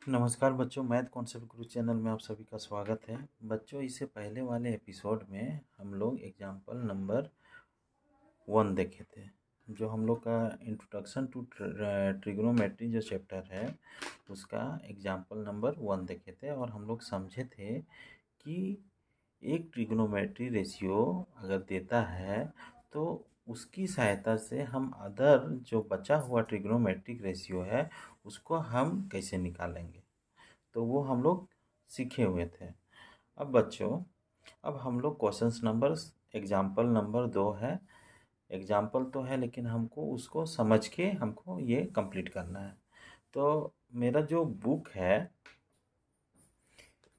नमस्कार बच्चों, math concept गुरु channel में आप सभी का स्वागत है। बच्चों, इससे पहले वाले एपिसोड में हम लोग एग्जाम्पल नंबर 1 देखे थे। जो हम लोग का इंट्रोडक्शन टू ट्रिग्नोमेट्री जो चैप्टर है उसका एग्जाम्पल नंबर 1 देखे थे और हम लोग समझे थे कि एक ट्रिग्नोमेट्री रेशियो अगर देता है तो उसकी सहायता से हम अदर जो बचा हुआ ट्रिग्नोमेट्रिक रेशियो है उसको हम कैसे निकालेंगे, तो वो हम लोग सीखे हुए थे। अब बच्चों, अब हम लोग क्वेश्चंस नंबर एग्जाम्पल नंबर 2 है। एग्जाम्पल तो है लेकिन हमको उसको समझ के हमको ये कंप्लीट करना है। तो मेरा जो बुक है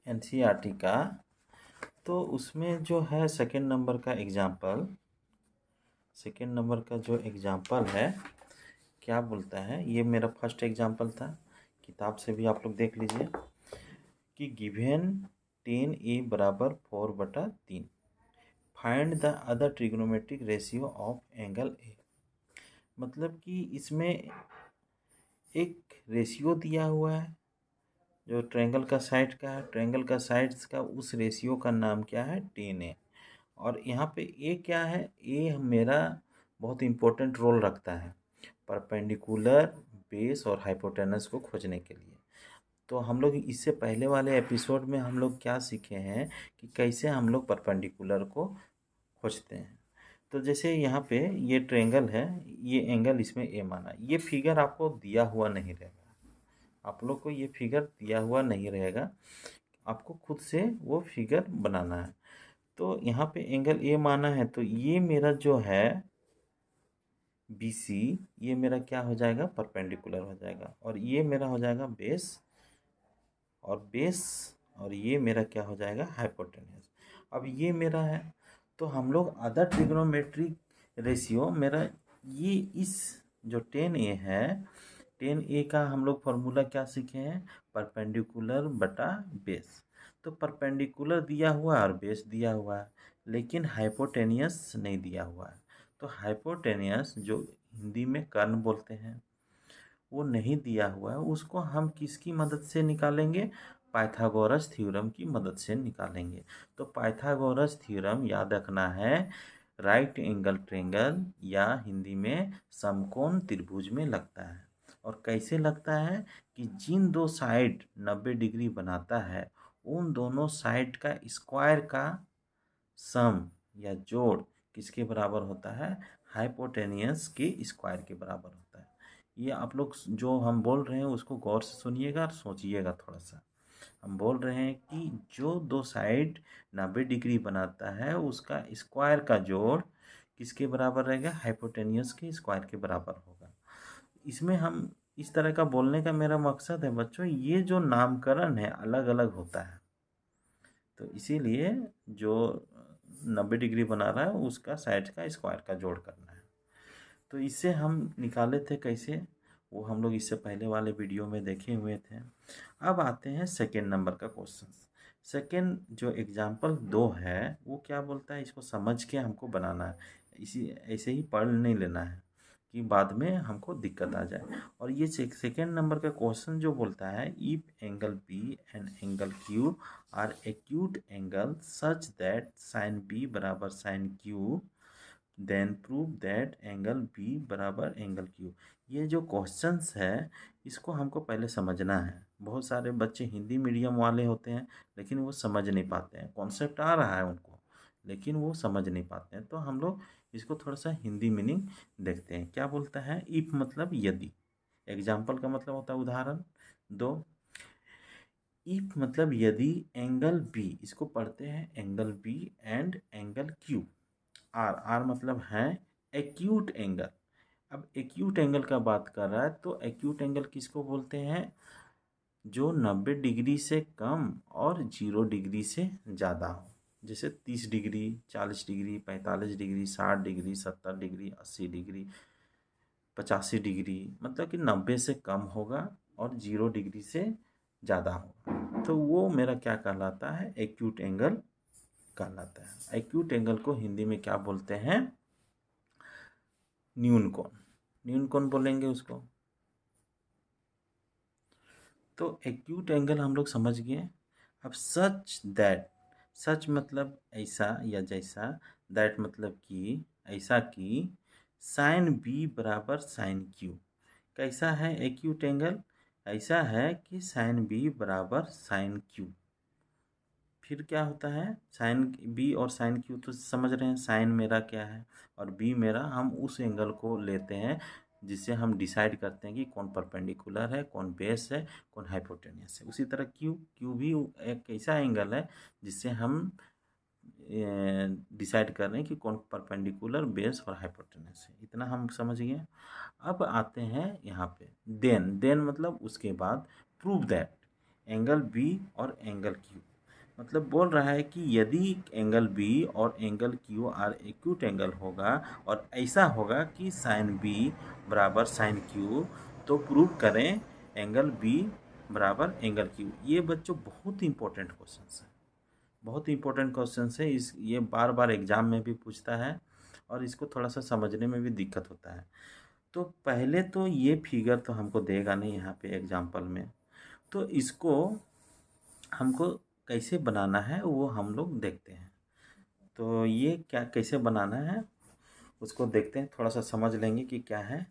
एनसीईआरटी का, तो उसमें जो है सेकंड नंबर का जो एग्जाम्पल है क्या बोलता है, ये मेरा फर्स्ट एग्जाम्पल था। किताब से भी आप लोग देख लीजिए कि गिवेन 10a बराबर 4/3, find the other trigonometric ratio of angle A. मतलब कि इसमें एक रेशियो दिया हुआ है जो ट्रायंगल का साइड का है। ट्रायंगल का साइड्स का उस रेशियो का नाम क्या है, 10a। और यहाँ पे ए क्या है, ए मेरा बहुत इम्पोर्टेंट रोल रखता है परपेंडिकुलर बेस और हाइपोटेनस को खोजने के लिए। तो हम लोग इससे पहले वाले एपिसोड में हम लोग क्या सीखे हैं कि कैसे हम लोग परपेंडिकुलर को खोजते हैं। तो जैसे यहाँ पे ये ट्रायंगल है, ये एंगल इसमें ए माना, ये फिगर आपको दिया हुआ नहीं रहेगा। आप लोग को ये फिगर दिया हुआ नहीं रहेगा, आपको खुद से वो फिगर बनाना है। तो यहाँ पे एंगल ए माना है, तो ये मेरा जो है बी सी, ये मेरा क्या हो जाएगा, परपेंडिकुलर हो जाएगा। और ये मेरा हो जाएगा बेस, और ये मेरा क्या हो जाएगा, हाइपोटेन्यूज। अब ये मेरा है, तो हम लोग अदर ट्रिग्नोमेट्रिक रेशियो मेरा ये इस जो 10a है, 10a का हम लोग फार्मूला क्या सीखे हैं, परपेंडिकुलर बटा बेस। तो परपेंडिकुलर दिया हुआ है और बेस दिया हुआ है, लेकिन हाइपोटेनियस नहीं दिया हुआ है। तो हाइपोटेनियस जो हिंदी में कर्ण बोलते हैं वो नहीं दिया हुआ है, उसको हम किसकी मदद से निकालेंगे, पाइथागोरस थ्योरम की मदद से निकालेंगे। तो पाइथागोरस थ्योरम याद रखना है, राइट एंगल ट्रायंगल या हिंदी में समकोण त्रिभुज में लगता है। और कैसे लगता है कि जिन दो साइड 90 डिग्री बनाता है उन दोनों साइड का स्क्वायर का सम या जोड़ किसके बराबर होता है, हाइपोटेनियस के स्क्वायर के बराबर होता है। ये आप लोग जो हम बोल रहे हैं उसको गौर से सुनिएगा और सोचिएगा थोड़ा सा। हम बोल रहे हैं कि जो दो साइड 90 डिग्री बनाता है उसका स्क्वायर का जोड़ किसके बराबर रहेगा, हाइपोटेनियस के स्क्वायर के बराबर होगा। इसमें हम इस तरह का बोलने का मेरा मकसद है बच्चों, ये जो नामकरण है अलग अलग होता है, तो इसीलिए जो 90 डिग्री बना रहा है उसका साइड का स्क्वायर का जोड़ करना है। तो इससे हम निकाले थे कैसे, वो हम लोग इससे पहले वाले वीडियो में देखे हुए थे। अब आते हैं सेकेंड नंबर का क्वेश्चन। सेकेंड जो एग्जाम्पल 2 है वो क्या बोलता है, इसको समझ के हमको बनाना है, इसी ऐसे ही पढ़ नहीं लेना है कि बाद में हमको दिक्कत आ जाए। और ये सेकेंड नंबर का क्वेश्चन जो बोलता है, if angle B and angle Q are acute angle such that sine B बराबर sine Q, then prove that angle B बराबर एंगल क्यू। ये जो क्वेश्चंस है इसको हमको पहले समझना है। बहुत सारे बच्चे हिंदी मीडियम वाले होते हैं लेकिन वो समझ नहीं पाते हैं, कॉन्सेप्ट आ रहा है उनको लेकिन वो समझ नहीं पाते हैं। तो हम लोग इसको थोड़ा सा हिंदी मीनिंग देखते हैं। क्या बोलता है, इफ मतलब यदि, एग्जाम्पल का मतलब होता है उदाहरण। 2, इफ मतलब यदि एंगल बी, इसको पढ़ते हैं angle B and angle Q, R, R मतलब है एक्यूट एंगल। अब एक्यूट एंगल का बात कर रहा है तो एक्यूट एंगल किसको बोलते हैं, जो 90 डिग्री से कम और 0 डिग्री से ज़्यादा हो। जैसे 30 degree, 40 degree, 45 degree, 60 degree, 70 degree, 80 degree, 85 degree, मतलब कि 90 से कम होगा और 0 डिग्री से ज़्यादा होगा, तो वो मेरा क्या कहलाता है, एक्यूट एंगल कहलाता है। एक्यूट एंगल को हिंदी में क्या बोलते हैं, न्यून कोण, न्यून कोण बोलेंगे उसको। तो एक्यूट एंगल हम लोग समझ गए। अब सच दैट, सच मतलब ऐसा या जैसा, दैट मतलब कि ऐसा कि साइन बी बराबर साइन क्यू। कैसा है एक्यूट एंगल? ऐसा है कि साइन बी बराबर साइन क्यू। फिर क्या होता है, साइन बी और साइन क्यू तो समझ रहे हैं, साइन मेरा क्या है और बी मेरा, हम उस एंगल को लेते हैं जिससे हम डिसाइड करते हैं कि कौन परपेंडिकुलर है, कौन बेस है, कौन हाइपोटेनियस है। उसी तरह क्यू, क्यू भी एक ऐसा एंगल है जिससे हम डिसाइड कर रहे हैं कि कौन परपेंडिकुलर, बेस और हाइपोटेनस है। इतना हम समझ गए। अब आते हैं यहाँ पे देन मतलब उसके बाद प्रूव दैट एंगल बी और एंगल क्यू, मतलब बोल रहा है कि यदि एंगल बी और angle Q are acute angle होगा और ऐसा होगा कि साइन बी बराबर साइन क्यू, तो प्रूव करें एंगल बी बराबर एंगल क्यू। ये बच्चों बहुत इंपॉर्टेंट क्वेश्चन है, बहुत इंपॉर्टेंट क्वेश्चन है। ये बार बार एग्जाम में भी पूछता है और इसको थोड़ा सा समझने में भी दिक्कत होता है। तो पहले तो ये फिगर तो हमको देगा नहीं यहाँ पे एग्जाम्पल में, तो इसको हमको कैसे बनाना है वो हम लोग देखते हैं। तो ये क्या कैसे बनाना है उसको देखते हैं, थोड़ा सा समझ लेंगे कि क्या है।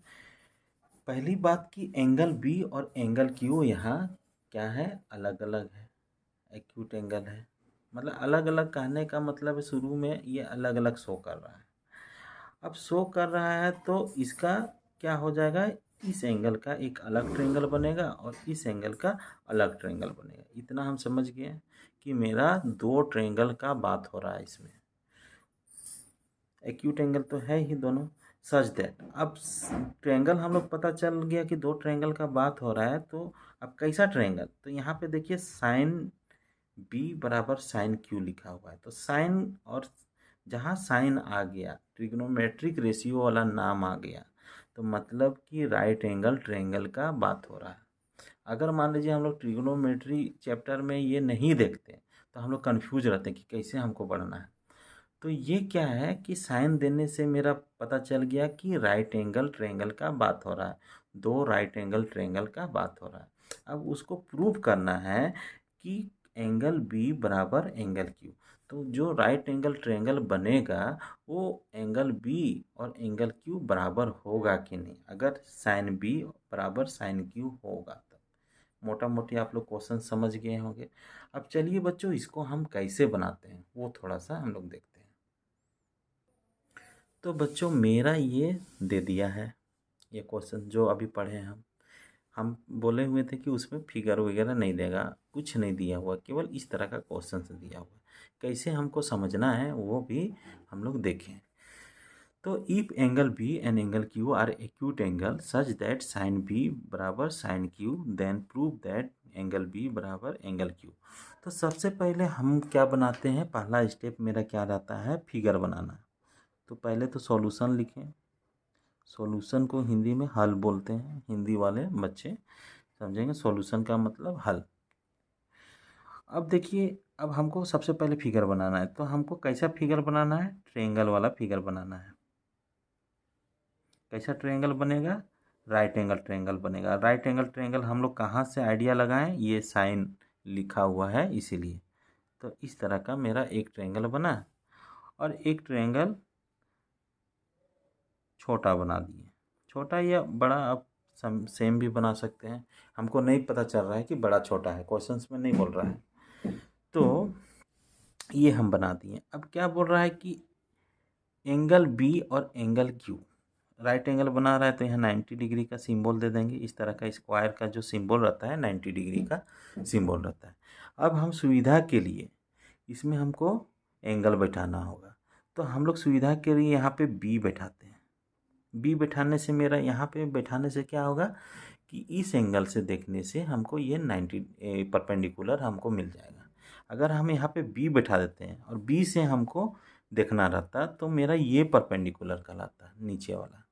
पहली बात कि एंगल बी और एंगल क्यू यहाँ क्या है, अलग अलग है, एक्यूट एंगल है। मतलब अलग अलग कहने का मतलब शुरू में ये अलग अलग शो कर रहा है। अब शो कर रहा है तो इसका क्या हो जाएगा, इस एंगल का एक अलग ट्रायंगल बनेगा और इस एंगल का अलग ट्रायंगल बनेगा। इतना हम समझ गए कि मेरा दो ट्रायंगल का बात हो रहा है इसमें। एक्यूट एंगल तो है ही दोनों। सच दैट, अब ट्रायंगल हम लोग पता चल गया कि दो ट्रायंगल का बात हो रहा है, तो अब कैसा ट्रायंगल, तो यहाँ पे देखिए साइन बी बराबर साइन क्यू लिखा हुआ है। तो साइन, और जहाँ साइन आ गया ट्रिग्नोमेट्रिक रेशियो वाला नाम आ गया, तो मतलब कि राइट एंगल ट्रायंगल का बात हो रहा है। अगर मान लीजिए हम लोग ट्रिग्नोमेट्री चैप्टर में ये नहीं देखते तो हम लोग कन्फ्यूज रहते हैं कि कैसे हमको पढ़ना है। तो ये क्या है कि साइन देने से मेरा पता चल गया कि राइट एंगल ट्रायंगल का बात हो रहा है, दो राइट एंगल ट्रायंगल का बात हो रहा है। अब उसको प्रूव करना है कि एंगल बी बराबर एंगल क्यू। तो जो राइट एंगल ट्रायंगल बनेगा वो एंगल बी और एंगल क्यू बराबर होगा कि नहीं। अगर साइन बी बराबर साइन क्यू होगा तो मोटा मोटी आप लोग क्वेश्चन समझ गए होंगे। अब चलिए बच्चों इसको हम कैसे बनाते हैं वो थोड़ा सा हम लोग देखते हैं। तो बच्चों मेरा ये दे दिया है, ये क्वेश्चन जो अभी पढ़े हैं हम बोले हुए थे कि उसमें फिगर वगैरह नहीं देगा, कुछ नहीं दिया हुआ, केवल इस तरह का क्वेश्चन दिया हुआ है। कैसे हमको समझना है वो भी हम लोग देखें। तो if angle B and angle Q are acute angle such that sine B बराबर sine Q, then prove that angle B बराबर एंगल क्यू। तो सबसे पहले हम क्या बनाते हैं, पहला स्टेप मेरा क्या रहता है, फिगर बनाना। तो पहले तो सॉल्यूशन लिखें। सॉल्यूशन को हिंदी में हल बोलते हैं, हिंदी वाले बच्चे समझेंगे सॉल्यूशन का मतलब हल। अब देखिए, अब हमको सबसे पहले फिगर बनाना है, तो हमको कैसा फिगर बनाना है, ट्रायंगल वाला फिगर बनाना है। कैसा ट्रायंगल बनेगा, राइट एंगल ट्रायंगल बनेगा। राइट एंगल ट्रायंगल हम लोग कहाँ से आइडिया लगाएं, ये साइन लिखा हुआ है इसीलिए। तो इस तरह का मेरा एक ट्रायंगल बना और एक ट्रायंगल छोटा बना दिए। छोटा या बड़ा आप सेम भी बना सकते हैं, हमको नहीं पता चल रहा है कि बड़ा छोटा है, क्वेश्चंस में नहीं बोल रहा है। तो ये हम बना दिए। अब क्या बोल रहा है कि एंगल बी और एंगल क्यू, राइट एंगल बना रहा है तो यहाँ 90 डिग्री का सिंबल दे देंगे। इस तरह का स्क्वायर का जो सिंबल रहता है 90 डिग्री का सिंबल रहता है। अब हम सुविधा के लिए इसमें हमको एंगल बैठाना होगा, तो हम लोग सुविधा के लिए यहाँ पे बी बैठाते हैं। बी बैठाने से मेरा यहाँ पे बैठाने से क्या होगा कि इस एंगल से देखने से हमको ये 90 परपेंडिकुलर हमको मिल जाएगा। अगर हम यहाँ पे बी बैठा देते हैं और बी से हमको देखना रहता तो मेरा ये परपेंडिकुलर कहलाता नीचे वाला।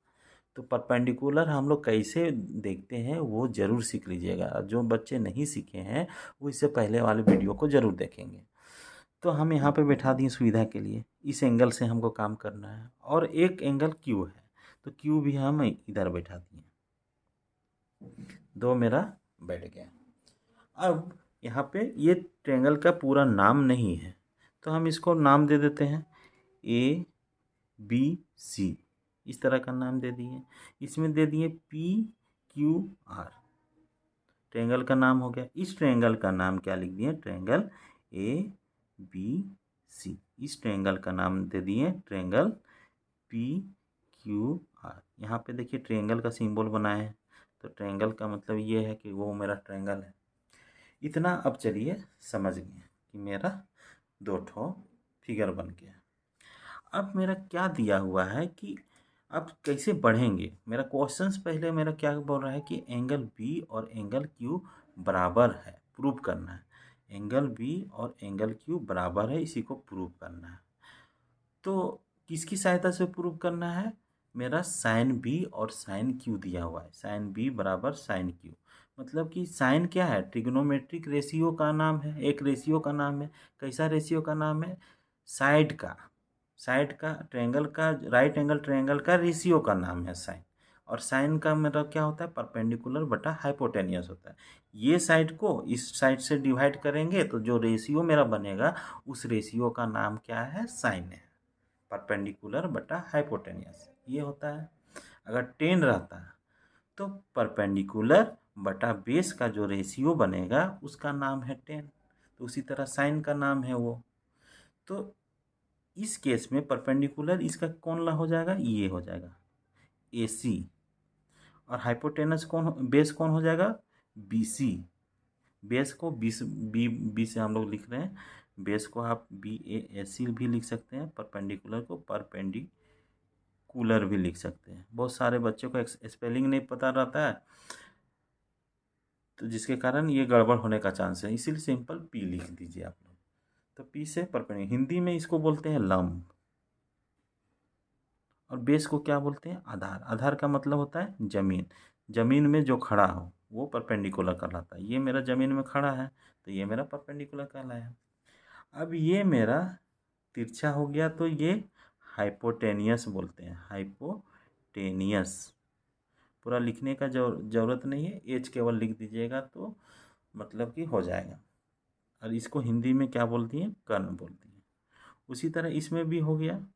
तो परपेंडिकुलर हम लोग कैसे देखते हैं वो ज़रूर सीख लीजिएगा। जो बच्चे नहीं सीखे हैं वो इससे पहले वाले वीडियो को ज़रूर देखेंगे। तो हम यहाँ पे बैठा दिए सुविधा के लिए, इस एंगल से हमको काम करना है। और एक एंगल क्यू है तो क्यू भी हम इधर बैठा दिए, दो मेरा बैठ गया। अब यहाँ पे ये ट्रायंगल का पूरा नाम नहीं है, तो हम इसको नाम दे देते हैं ABC, इस तरह का नाम दे दिए। इसमें दे दिए PQR, ट्रायंगल का नाम हो गया। इस ट्रायंगल का नाम क्या लिख दिए? Triangle ABC। इस ट्रायंगल का नाम दे दिए ट्रायंगल PQR। यहाँ पे देखिए ट्रायंगल का सिंबल बनाए हैं, तो ट्रायंगल का मतलब ये है कि वो मेरा ट्रायंगल है। इतना अब चलिए समझ गए कि मेरा दो ठो फिगर बन गया। अब मेरा क्या दिया हुआ है कि अब कैसे बढ़ेंगे। मेरा क्वेश्चंस पहले मेरा क्या बोल रहा है कि एंगल बी और एंगल क्यू बराबर है, प्रूव करना है। एंगल बी और एंगल क्यू बराबर है, इसी को प्रूव करना है। तो किसकी सहायता से प्रूव करना है? मेरा साइन बी और साइन क्यू दिया हुआ है। साइन बी बराबर साइन क्यू, मतलब कि साइन क्या है? ट्रिग्नोमेट्रिक रेशियो का नाम है, एक रेशियो का नाम है। कैसा रेशियो का नाम है? साइड का, साइड का ट्रायंगल का, राइट एंगल ट्रायंगल का रेशियो का नाम है साइन। और साइन का मतलब क्या होता है? परपेंडिकुलर बटा हाइपोटेनियस होता है। ये साइड को इस साइड से डिवाइड करेंगे तो जो रेशियो मेरा बनेगा उस रेशियो का नाम क्या है? साइन है। परपेंडिकुलर बटा हाइपोटेनियस ये होता है। अगर 10 रहता है तो परपेंडिकुलर बटा बेस का जो रेशियो बनेगा उसका नाम है 10। तो उसी तरह साइन का नाम है वो। तो इस केस में परपेंडिकुलर इसका कौन ला हो जाएगा? ये हो जाएगा AC। और हाइपोटेनस बेस कौन हो जाएगा? BC। बेस को बी से हम लोग लिख रहे हैं। बेस को आप BAC भी लिख सकते हैं, परपेंडिकुलर को परपेंडिकुलर भी लिख सकते हैं। बहुत सारे बच्चों को स्पेलिंग नहीं पता रहता है, तो जिसके कारण ये गड़बड़ होने का चांस है, इसीलिए सिंपल P लिख दीजिए आप लोग। तो P से परपेंडिकुलर, हिंदी में इसको बोलते हैं लंब। और बेस को क्या बोलते हैं? आधार। आधार का मतलब होता है जमीन। जमीन में जो खड़ा हो वो परपेंडिकुलर कहलाता है। ये मेरा जमीन में खड़ा है तो ये मेरा परपेंडिकुलर कहलाया। अब ये मेरा तिरछा हो गया तो ये हाइपोटेनियस बोलते हैं, हाइपोटेनियस। पूरा लिखने का जरूरत नहीं है, एच केवल लिख दीजिएगा तो मतलब कि हो जाएगा। और इसको हिंदी में क्या बोलती हैं? कर्ण बोलती हैं। उसी तरह इसमें भी हो गया।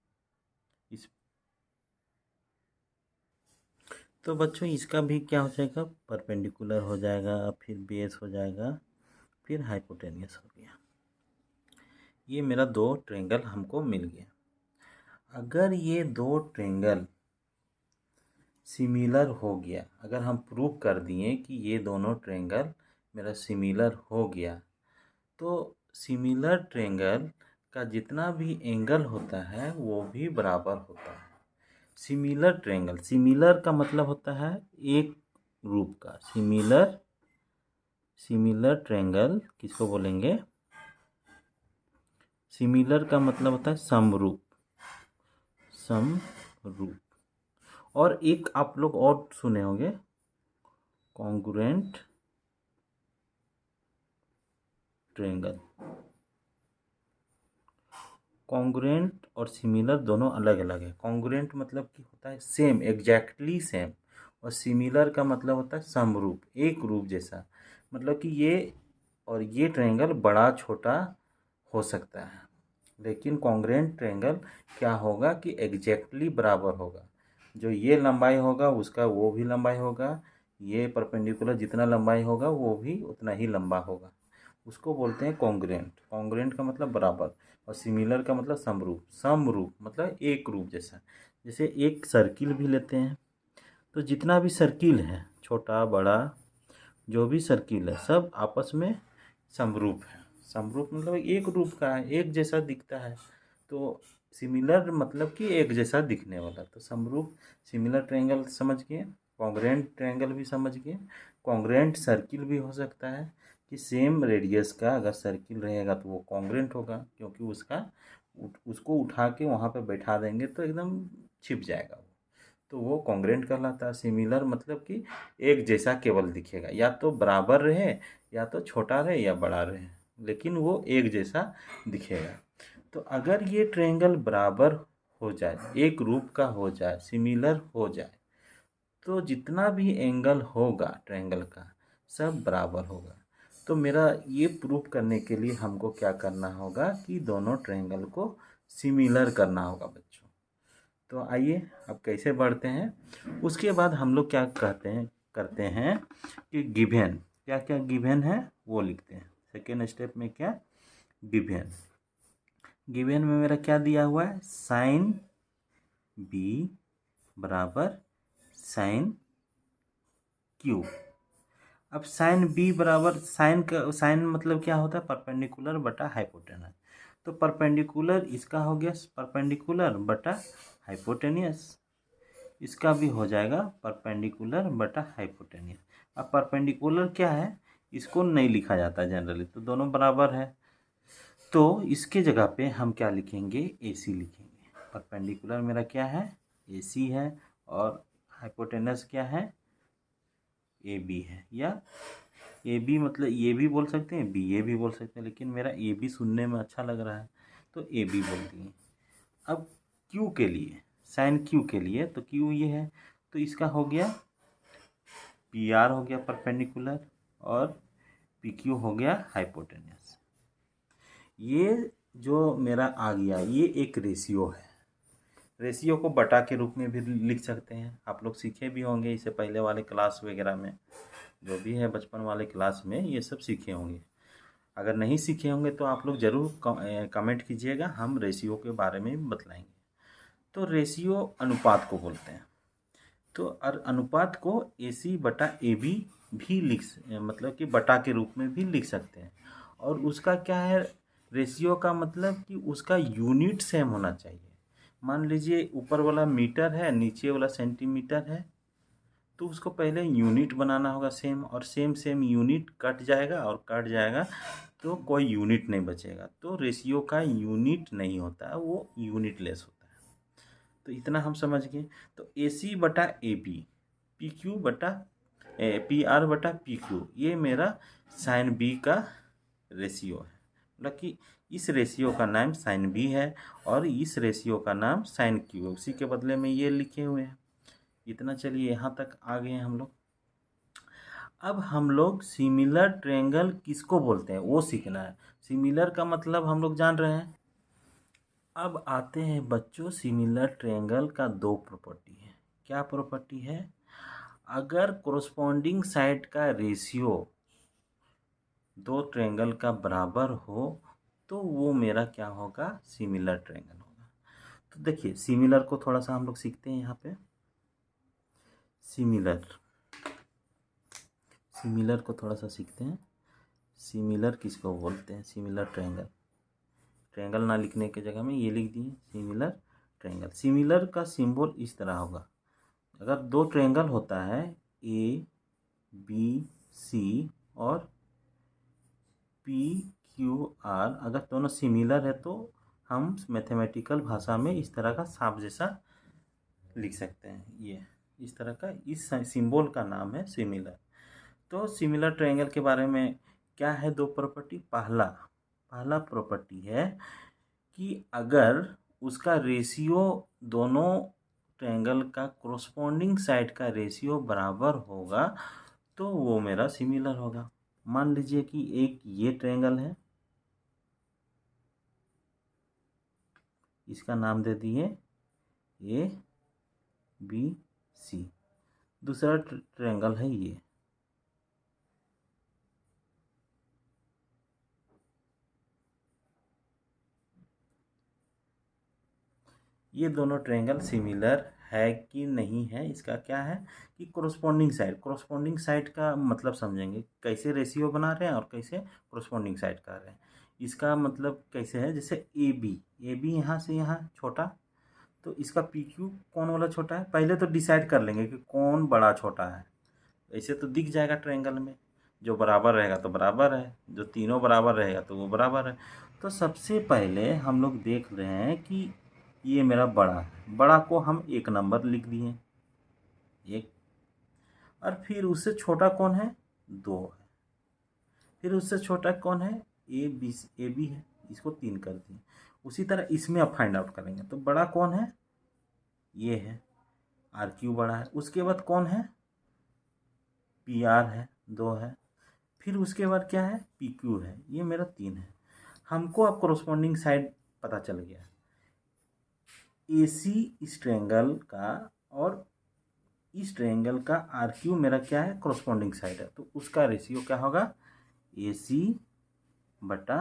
इस तो बच्चों इसका भी क्या हो जाएगा? परपेंडिकुलर हो जाएगा, फिर बेस हो जाएगा, फिर हाइपोटेनियस हो गया। ये मेरा दो ट्रायंगल हमको मिल गया। अगर ये दो ट्रायंगल सिमिलर हो गया, अगर हम प्रूव कर दिए कि ये दोनों ट्रायंगल मेरा सिमिलर हो गया, तो सिमिलर ट्रायंगल का जितना भी एंगल होता है वो भी बराबर होता है। सिमिलर ट्रायंगल, सिमिलर का मतलब होता है एक रूप का। सिमिलर ट्रायंगल किसको बोलेंगे? सिमिलर का मतलब होता है समरूप, समरूप। और एक आप लोग और सुने होंगे, कॉन्ग्रुएंट ट्रायंगल। कॉन्ग्रुएंट और सिमिलर दोनों अलग अलग है। कॉन्ग्रुएंट मतलब कि होता है सेम, एग्जैक्टली सेम। और सिमिलर का मतलब होता है समरूप, एक रूप जैसा। मतलब कि ये और ये ट्रायंगल बड़ा छोटा हो सकता है, लेकिन कॉन्ग्रुएंट ट्रायंगल क्या होगा कि एग्जैक्टली बराबर होगा। जो ये लंबाई होगा उसका वो भी लंबाई होगा, ये परपेंडिकुलर जितना लंबाई होगा वो भी उतना ही लंबा होगा। उसको बोलते हैं कॉन्ग्रुएंट। कॉन्ग्रुएंट का मतलब बराबर, और सिमिलर का मतलब समरूप। समरूप मतलब एक रूप जैसा। जैसे एक सर्किल भी लेते हैं, तो जितना भी सर्किल है, छोटा बड़ा जो भी सर्किल है, सब आपस में समरूप है। समरूप मतलब एक रूप का है, एक जैसा दिखता है। तो सिमिलर मतलब कि एक जैसा दिखने वाला। तो समरूप सिमिलर ट्रायंगल समझ गए, कॉन्ग्रुएंट ट्रायंगल भी समझ गए। कॉन्ग्रुएंट सर्किल भी हो सकता है कि सेम रेडियस का अगर सर्किल रहेगा तो वो कॉन्ग्रुएंट होगा, क्योंकि उसको उठा के वहाँ पे बैठा देंगे तो एकदम छिप जाएगा वो, तो वो कॉन्ग्रुएंट कहलाता है। सिमिलर मतलब कि एक जैसा केवल दिखेगा, या तो बराबर रहे, या तो छोटा रहे या बड़ा रहे, लेकिन वो एक जैसा दिखेगा। तो अगर ये ट्रायंगल बराबर हो जाए, एक रूप का हो जाए, सिमिलर हो जाए, तो जितना भी एंगल होगा ट्रायंगल का सब बराबर होगा। तो मेरा ये प्रूफ करने के लिए हमको क्या करना होगा कि दोनों ट्रायंगल को सिमिलर करना होगा बच्चों। तो आइए अब कैसे बढ़ते हैं। उसके बाद हम लोग क्या करते हैं कि गिवन, क्या क्या गिवन है वो लिखते हैं। सेकेंड स्टेप में क्या, गिवन। गिवन में मेरा क्या दिया हुआ है, साइन बी बराबर साइन क्यू। अब साइन बी बराबर साइन मतलब क्या होता है, परपेंडिकुलर बटा हाइपोटेनस। तो परपेंडिकुलर इसका हो गया परपेंडिकुलर बटा हाइपोटेनियस, इसका भी हो जाएगा परपेंडिकुलर बटा हाइपोटेनियस। अब परपेंडिकुलर क्या है, इसको नहीं लिखा जाता जनरली, तो दोनों बराबर है। तो इसके जगह पे हम क्या लिखेंगे, AC लिखेंगे। परपेंडिकुलर मेरा क्या है, AC है, और हाइपोटेनस क्या है, AB है। या AB मतलब ये भी बोल सकते हैं, BA भी बोल सकते हैं, लेकिन मेरा AB सुनने में अच्छा लग रहा है तो AB बोल दिए। अब Q के लिए, साइन Q के लिए, तो Q ये है, तो इसका हो गया PR हो गया परपेंडिकुलर, और PQ हो गया हाइपोटेनस। ये जो मेरा आ गया ये एक रेशियो है। रेशियो को बटा के रूप में भी लिख सकते हैं, आप लोग सीखे भी होंगे इससे पहले वाले क्लास वगैरह में, जो भी है बचपन वाले क्लास में ये सब सीखे होंगे। अगर नहीं सीखे होंगे तो आप लोग ज़रूर कमेंट कीजिएगा, हम रेशियो के बारे में बतलाएंगे। तो रेशियो अनुपात को बोलते हैं। तो अनुपात को AC बटा AB भी मतलब कि बटा के रूप में भी लिख सकते हैं। और उसका क्या है, रेशियो का मतलब कि उसका यूनिट सेम होना चाहिए। मान लीजिए ऊपर वाला मीटर है, नीचे वाला सेंटीमीटर है, तो उसको पहले यूनिट बनाना होगा सेम, और सेम यूनिट कट जाएगा, और कट जाएगा तो कोई यूनिट नहीं बचेगा। तो रेशियो का यूनिट नहीं होता है, वो यूनिटलेस होता है। तो इतना हम समझ गए। तो AC बटा AB, PQ बटा PR बटा PQ, ये मेरा साइन B का रेशियो है। मतलब कि इस रेशियो का नाम साइन B है, और इस रेशियो का नाम साइन Q है। उसी के बदले में ये लिखे हुए हैं। इतना चलिए यहाँ तक आ गए हैं हम लोग। अब हम लोग सिमिलर ट्रायंगल किसको बोलते हैं वो सीखना है। सिमिलर का मतलब हम लोग जान रहे हैं। अब आते हैं बच्चों, सिमिलर ट्रायंगल का दो प्रॉपर्टी है। क्या प्रॉपर्टी है, अगर कोरस्पॉन्डिंग साइड का रेशियो दो ट्रायंगल का बराबर हो तो वो मेरा क्या होगा, सिमिलर ट्रायंगल होगा। तो देखिए सिमिलर को थोड़ा सा हम लोग सीखते हैं यहाँ पे। सिमिलर को थोड़ा सा सीखते हैं। सिमिलर किसको बोलते हैं, सिमिलर ट्रायंगल। ट्रायंगल ना लिखने के जगह में ये लिख दिए सिमिलर ट्रायंगल। सिमिलर का सिंबल इस तरह होगा। अगर दो ट्रायंगल होता है ABC और PQR, अगर दोनों सिमिलर है तो हम मैथमेटिकल भाषा में इस तरह का सांप जैसा लिख सकते हैं। ये इस तरह का, इस सिंबल का नाम है सिमिलर। तो सिमिलर ट्रायंगल के बारे में क्या है, दो प्रॉपर्टी। पहला प्रॉपर्टी है कि अगर उसका रेशियो, दोनों ट्रायंगल का कोरस्पॉन्डिंग साइड का रेशियो बराबर होगा तो वो मेरा सिमिलर होगा। मान लीजिए कि एक ये ट्रायंगल है, इसका नाम दे दिए ABC। दूसरा ट्रायंगल है ये दोनों ट्रायंगल सिमिलर है कि नहीं है, इसका क्या है कि कोरस्पॉन्डिंग साइड का मतलब समझेंगे, कैसे रेशियो बना रहे हैं और कैसे कोरस्पॉन्डिंग साइड कर रहे हैं। इसका मतलब कैसे है, जैसे AB यहाँ से यहाँ छोटा, तो इसका PQ कौन वाला छोटा है, पहले तो डिसाइड कर लेंगे कि कौन बड़ा छोटा है। ऐसे तो दिख जाएगा ट्रायंगल में, जो बराबर रहेगा तो बराबर है, जो तीनों बराबर रहेगा तो वो बराबर है। तो सबसे पहले हम लोग देख रहे हैं कि ये मेरा बड़ा है, बड़ा को हम 1 नंबर लिख दिए, 1। और फिर उससे छोटा कौन है, 2 है। फिर उससे छोटा कौन है, AB है, इसको 3 कर दिए। उसी तरह इसमें अब फाइंड आउट करेंगे, तो बड़ा कौन है, ये है, RQ बड़ा है। उसके बाद कौन है, PR है, 2 है। फिर उसके बाद क्या है, पी क्यू है, ये मेरा 3 है। हमको अब कोरोस्पोंडिंग साइड पता चल गया। AC इस ट्रायंगल का और इस ट्रायंगल का आर क्यू मेरा क्या है, कोरोस्पोंडिंग साइड है, तो उसका रेशियो क्या होगा, AC बटा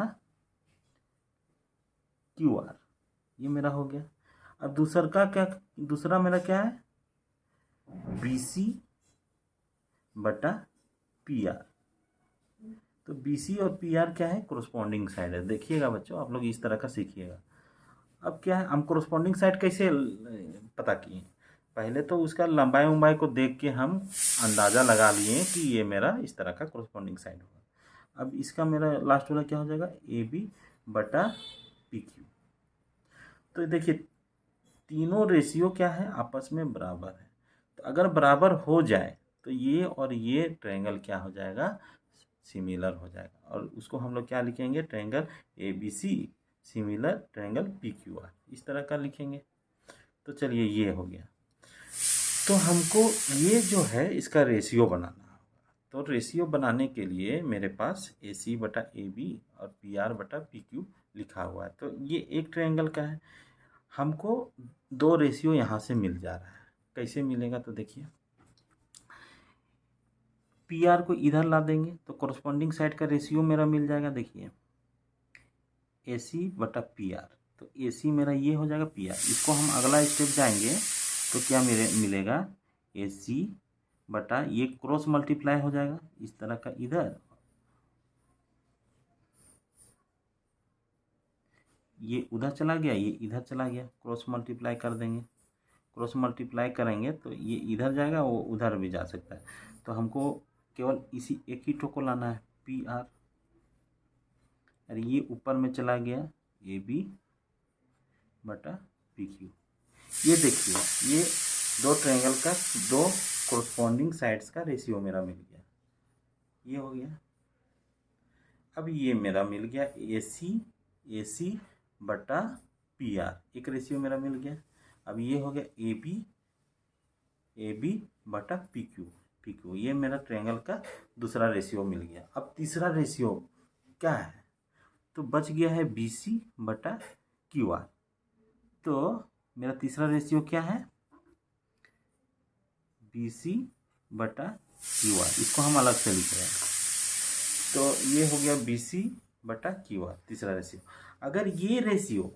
QR, ये मेरा हो गया। अब दूसरा मेरा क्या है, BC बटा PR। तो BC और PR क्या है, कोरोस्पोंडिंग साइड है। देखिएगा बच्चों, आप लोग इस तरह का सीखिएगा। अब क्या है, हम कोरोस्पोंडिंग साइड कैसे पता किए, पहले तो उसका लंबाई उम्बाई को देख के हम अंदाज़ा लगा लिए कि ये मेरा इस तरह का कोरोस्पोंडिंग साइड होगा। अब इसका मेरा लास्ट वाला क्या हो जाएगा, AB बटा PQ। तो देखिए तीनों रेशियो क्या है, आपस में बराबर है। तो अगर बराबर हो जाए तो ये और ये ट्रायंगल क्या हो जाएगा, सिमिलर हो जाएगा, और उसको हम लोग क्या लिखेंगे, triangle ABC similar triangle PQR, इस तरह का लिखेंगे। तो चलिए ये हो गया। तो हमको ये जो है इसका रेशियो बनाना होगा। तो रेशियो बनाने के लिए मेरे पास AC बटा AB और PR बटा PQ लिखा हुआ है। तो ये एक ट्रायंगल का है, हमको 2 रेशियो यहाँ से मिल जा रहा है। कैसे मिलेगा, तो देखिए PR को इधर ला देंगे तो कोरोस्पोंडिंग साइड का रेशियो मेरा मिल जाएगा। देखिए AC बटा PR, तो AC मेरा ये हो जाएगा PR। इसको हम अगला स्टेप जाएंगे तो क्या मिलेगा, AC बटा ये क्रॉस मल्टीप्लाई हो जाएगा इस तरह का, इधर ये उधर चला गया, ये इधर चला गया, क्रॉस मल्टीप्लाई कर देंगे। क्रॉस मल्टीप्लाई करेंगे तो ये इधर जाएगा, वो उधर भी जा सकता है। तो हमको केवल इसी एक ही टो को लाना है, PR, और ये ऊपर में चला गया AB बटा PQ। ये देखिए ये 2 ट्रायंगल का 2 कोरस्पॉन्डिंग साइड्स का रेशियो मेरा मिल गया, ये हो गया। अब ये मेरा मिल गया AC बटा PR, एक रेशियो मेरा मिल गया। अब ये हो गया AB बटा PQ, ये मेरा ट्रायंगल का दूसरा रेशियो मिल गया। अब तीसरा रेशियो क्या है, तो बच गया है BC बटा QR। तो मेरा तीसरा रेशियो क्या है, BC बटा QR, इसको हम अलग से लिख रहे हैं। तो ये हो गया BC बटा QR, तीसरा रेशियो। अगर ये रेशियो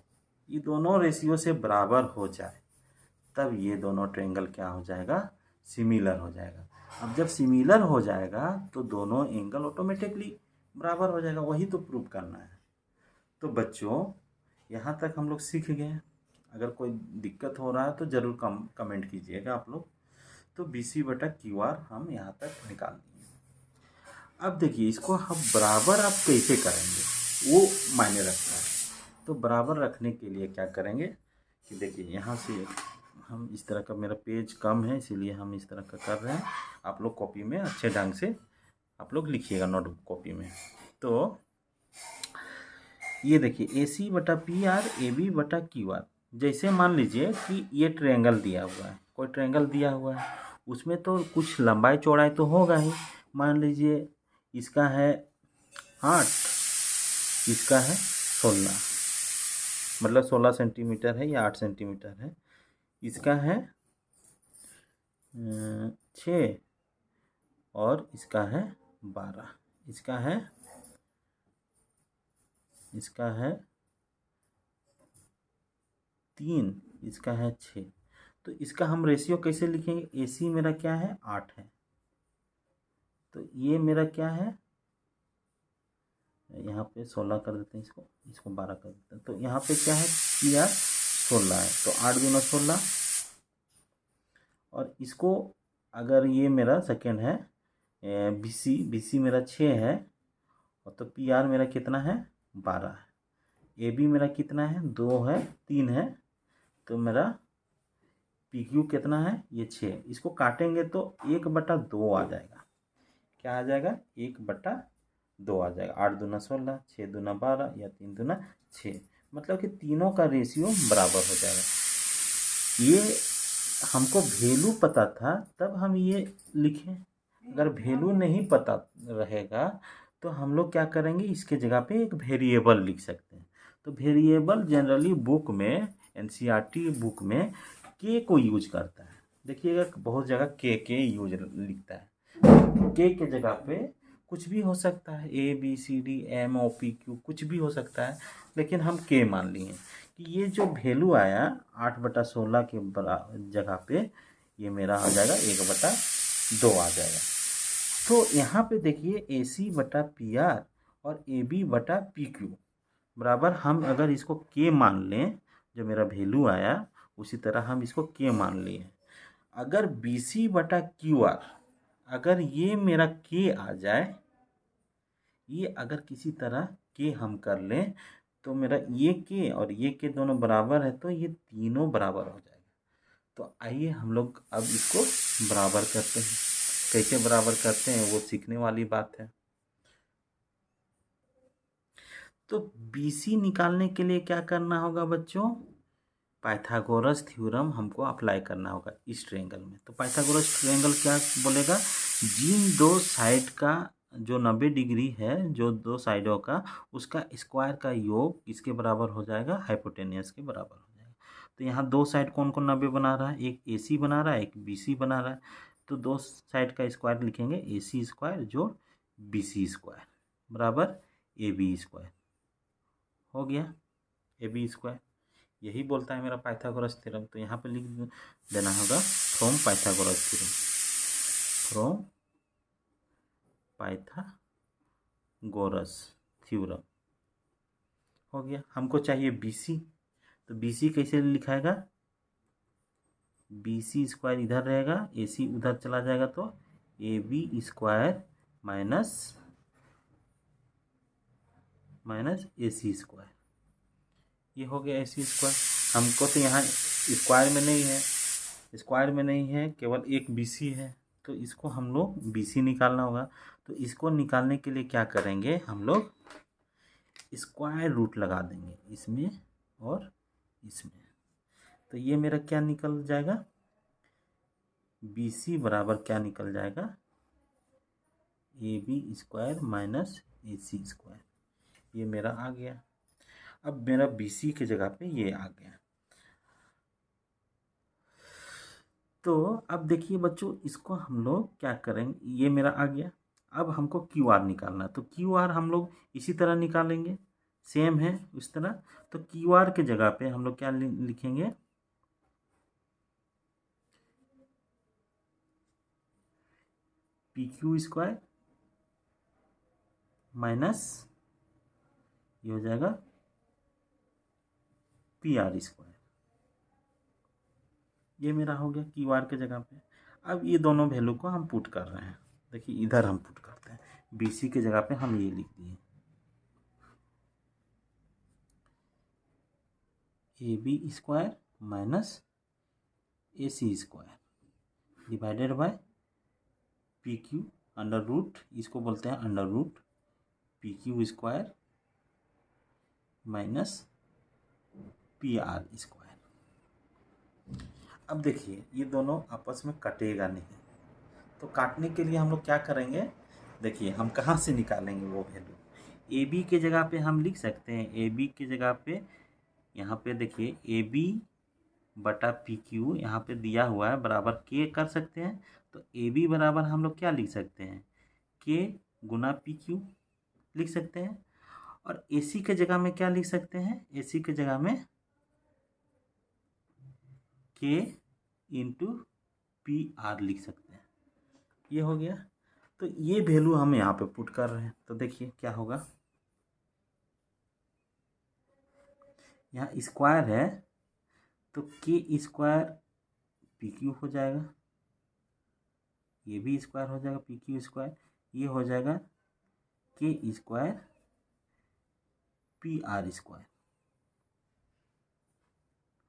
ये दोनों रेशियो से बराबर हो जाए तब ये दोनों ट्रायंगल क्या हो जाएगा, सिमिलर हो जाएगा। अब जब सिमिलर हो जाएगा तो दोनों एंगल ऑटोमेटिकली बराबर हो जाएगा, वही तो प्रूव करना है। तो बच्चों यहाँ तक हम लोग सीख गए। अगर कोई दिक्कत हो रहा है तो ज़रूर कमेंट कीजिएगा आप लोग। तो BC बटा QR हम यहाँ तक निकाल दिए। अब देखिए इसको हम बराबर आप कैसे करेंगे वो मायने रखता है। तो बराबर रखने के लिए क्या करेंगे कि देखिए यहाँ से हम इस तरह का, मेरा पेज कम है इसीलिए हम इस तरह का कर रहे हैं। आप लोग कॉपी में अच्छे ढंग से आप लोग लिखिएगा, नोटबुक कॉपी में। तो ये देखिए AC बटा PR, AB बटा QR। जैसे मान लीजिए कि ये ट्रायंगल दिया हुआ है, कोई ट्रायंगल दिया हुआ है, उसमें तो कुछ लंबाई चौड़ाई तो होगा ही। मान लीजिए इसका है 8, इसका है 16, मतलब 16 सेंटीमीटर है या 8 सेंटीमीटर है। इसका है 6 और इसका है 12, इसका है 3, इसका है 6। तो इसका हम रेशियो कैसे लिखेंगे, AC मेरा क्या है 8 है, तो ये मेरा क्या है, यहाँ पे 16 कर देते हैं, इसको 12 कर देते हैं। तो यहाँ पे क्या है, PR 16 है, तो 8 दूना 16। और इसको अगर ये मेरा सेकेंड है BC मेरा 6 है, और तो PR मेरा कितना है 12 है। AB मेरा कितना है 2 है 3 है, तो मेरा PQ कितना है ये 6। इसको काटेंगे तो 1/2 आ जाएगा। क्या आ जाएगा, 1/2 आ जाएगा। 8 दूना 16, 6 दूना 12 या 3 दूना 6, मतलब कि तीनों का रेशियो बराबर हो जाएगा। ये हमको वैल्यू पता था तब हम ये लिखें, अगर वैल्यू नहीं पता रहेगा तो हम लोग क्या करेंगे, इसके जगह पे एक वेरिएबल लिख सकते हैं। तो वेरिएबल जनरली बुक में, एनसीईआरटी बुक में के को यूज करता है। देखिएगा बहुत जगह के यूज लिखता है। के जगह पे कुछ भी हो सकता है, A B C D M O P Q कुछ भी हो सकता है, लेकिन हम के मान लिए कि ये जो वैल्यू आया 8/16 के जगह पे ये मेरा आ जाएगा 1/2 आ जाएगा। तो यहाँ पे देखिए ए सी बटा पी आर और ए बी बटा पी क्यू बराबर, हम अगर इसको के मान लें, जो मेरा वैल्यू आया उसी तरह हम इसको के मान लिए। अगर बी सी बटा क्यू आर, अगर ये मेरा के आ जाए, ये अगर किसी तरह के हम कर लें तो मेरा ये के और ये के दोनों बराबर है, तो ये तीनों बराबर हो जाएगा। तो आइए हम लोग अब इसको बराबर करते हैं। कैसे बराबर करते हैं वो सीखने वाली बात है। तो BC निकालने के लिए क्या करना होगा बच्चों, पाइथागोरस थ्योरम हमको अप्लाई करना होगा इस ट्रायंगल में। तो पाइथागोरस ट्रायंगल क्या बोलेगा, जिन दो साइड का जो 90 डिग्री है, जो दो साइडों का, उसका स्क्वायर का योग किसके बराबर हो जाएगा, हाइपोटेनियस के बराबर हो जाएगा। तो यहाँ दो साइड कौन कौन 90 बना रहा है, एक AC बना रहा है, एक BC बना रहा है। तो दो साइड का स्क्वायर लिखेंगे, AC स्क्वायर जोड़ BC स्क्वायर बराबर AB स्क्वायर हो गया। AB स्क्वायर यही बोलता है मेरा पाइथागोरस थ्योरम। तो यहाँ पे लिख देना होगा from Pythagoras theorem, from Pythagoras theorem हो गया। हमको चाहिए BC, तो BC कैसे लिखाएगा, BC स्क्वायर इधर रहेगा, AC उधर चला जाएगा, तो AB square minus AC square, ये हो गया AC स्क्वायर। हमको तो यहाँ स्क्वायर में नहीं है, स्क्वायर में नहीं है, केवल एक BC है, तो इसको हम लोग BC निकालना होगा। तो इसको निकालने के लिए क्या करेंगे, हम लोग स्क्वायर रूट लगा देंगे इसमें और इसमें। तो ये मेरा क्या निकल जाएगा, BC बराबर क्या निकल जाएगा, AB square minus AC square, ये मेरा आ गया। अब मेरा BC के जगह पे ये आ गया। तो अब देखिए बच्चों, इसको हम लोग क्या करेंगे, ये मेरा आ गया। अब हमको QR निकालना है, तो QR हम लोग इसी तरह निकालेंगे, सेम है उस तरह। तो QR के जगह पे हम लोग क्या लिखेंगे, PQ स्क्वायर माइनस ये हो जाएगा PR स्क्वायर, ये मेरा हो गया QR के जगह पे। अब ये दोनों वैल्यू को हम पुट कर रहे हैं, देखिए इधर हम पुट करते हैं, BC के जगह पे हम ये लिख दिए, AB square minus AC square divided by PQ under root, इसको बोलते हैं under root PQ square minus PR square. अब देखिए ये दोनों आपस में कटेगा नहीं, तो काटने के लिए हम लोग क्या करेंगे, देखिए हम कहाँ से निकालेंगे वो वैल्यू। AB के जगह पे हम लिख सकते हैं, AB के जगह पे यहाँ पे देखिए AB बटा PQ यहाँ पे दिया हुआ है, बराबर के कर सकते हैं। तो AB बराबर हम लोग क्या लिख सकते हैं, के गुना PQ लिख सकते हैं। और AC के जगह में क्या लिख सकते हैं, AC के जगह में के इंटू PR लिख सकते हैं, ये हो गया। तो ये वैल्यू हम यहाँ पे पुट कर रहे हैं, तो देखिए क्या होगा, यहाँ स्क्वायर है तो के स्क्वायर PQ हो जाएगा, ये भी स्क्वायर हो जाएगा PQ स्क्वायर, ये हो जाएगा के स्क्वायर PR स्क्वायर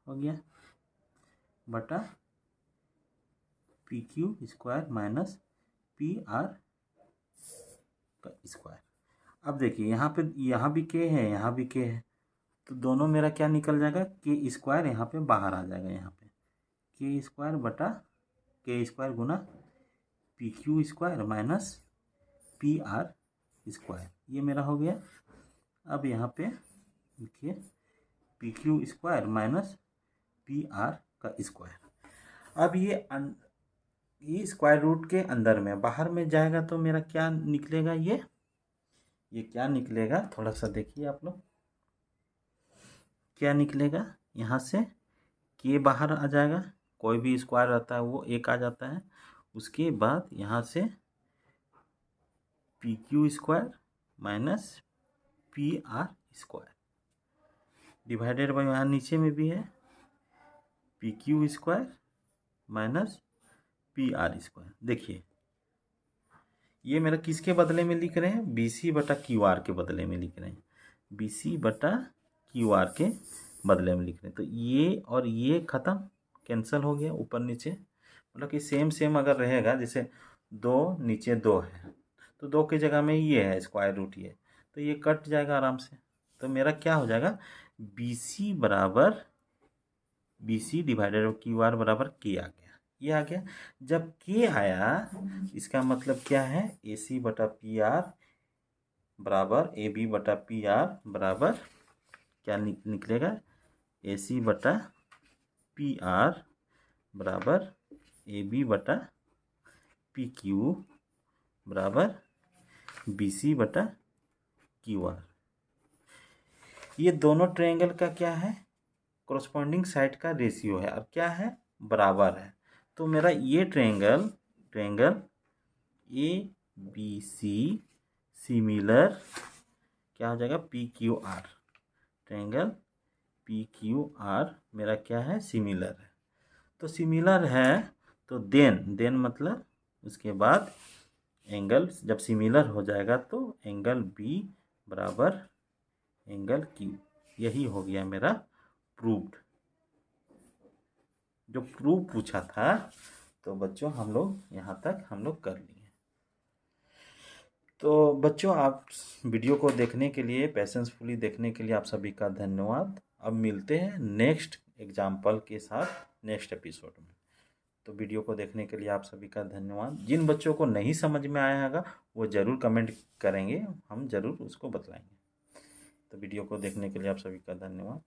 हो गया बटा PQ स्क्वायर माइनस PR का स्क्वायर। अब देखिए यहाँ भी के है, यहाँ भी के है, तो दोनों मेरा क्या निकल जाएगा, के स्क्वायर यहाँ पे बाहर आ जाएगा, यहाँ पे के स्क्वायर बटा के स्क्वायर गुना P Q square minus P R square, ये मेरा हो गया। अब यहाँ पे देखिए P Q square minus P R का स्क्वायर। अब ये स्क्वायर रूट के अंदर में, बाहर में जाएगा तो मेरा क्या निकलेगा, ये क्या निकलेगा, थोड़ा सा देखिए आप लोग, क्या निकलेगा, यहाँ से के बाहर आ जाएगा, कोई भी स्क्वायर रहता है वो एक आ जाता है। उसके बाद यहाँ से P Q square minus P R square divided by, यहाँ नीचे में भी है P Q square minus P R square. देखिए ये मेरा किसके बदले में लिख रहे हैं, बी सी बटा क्यू आर के बदले में लिख रहे हैं, बी सी बटा क्यू आर के बदले में लिख रहे हैं। तो ये और ये ख़त्म, कैंसिल हो गया ऊपर नीचे, मतलब कि सेम सेम अगर रहेगा, जैसे 2 नीचे 2 है तो 2 की जगह में ये है स्क्वायर रूट ये, तो ये कट जाएगा आराम से। तो मेरा क्या हो जाएगा, बी सी बराबर B C divided by Q R बराबर के आ गया, ये आ गया। जब के आया इसका मतलब क्या है, ए सी बटा पी आर बराबर ए बी बटा पी आर बराबर क्या निकलेगा, ए सी बटा पी आर बराबर ए बी बटा पी क्यू बराबर बी सी बटा क्यू आर। ये दोनों ट्रायंगल का क्या है, कोरस्पॉन्डिंग साइड का रेशियो है और क्या है, बराबर है। तो मेरा ये triangle A B C similar क्या हो जाएगा, P Q R, triangle P Q R मेरा क्या है, सिमिलर है। तो सिमिलर है तो देन मतलब उसके बाद एंगल जब सिमिलर हो जाएगा तो एंगल बी बराबर एंगल क्यू, यही हो गया मेरा प्रूव्ड। जो प्रूव पूछा था तो बच्चों हम लोग यहाँ तक हम लोग कर लिए। तो बच्चों आप वीडियो को देखने के लिए, पेशेंसफुली देखने के लिए आप सभी का धन्यवाद। अब मिलते हैं नेक्स्ट एग्जाम्पल के साथ नेक्स्ट एपिसोड में। तो वीडियो को देखने के लिए आप सभी का धन्यवाद। जिन बच्चों को नहीं समझ में आया होगा वो ज़रूर कमेंट करेंगे, हम ज़रूर उसको बतलाएंगे। तो वीडियो को देखने के लिए आप सभी का धन्यवाद।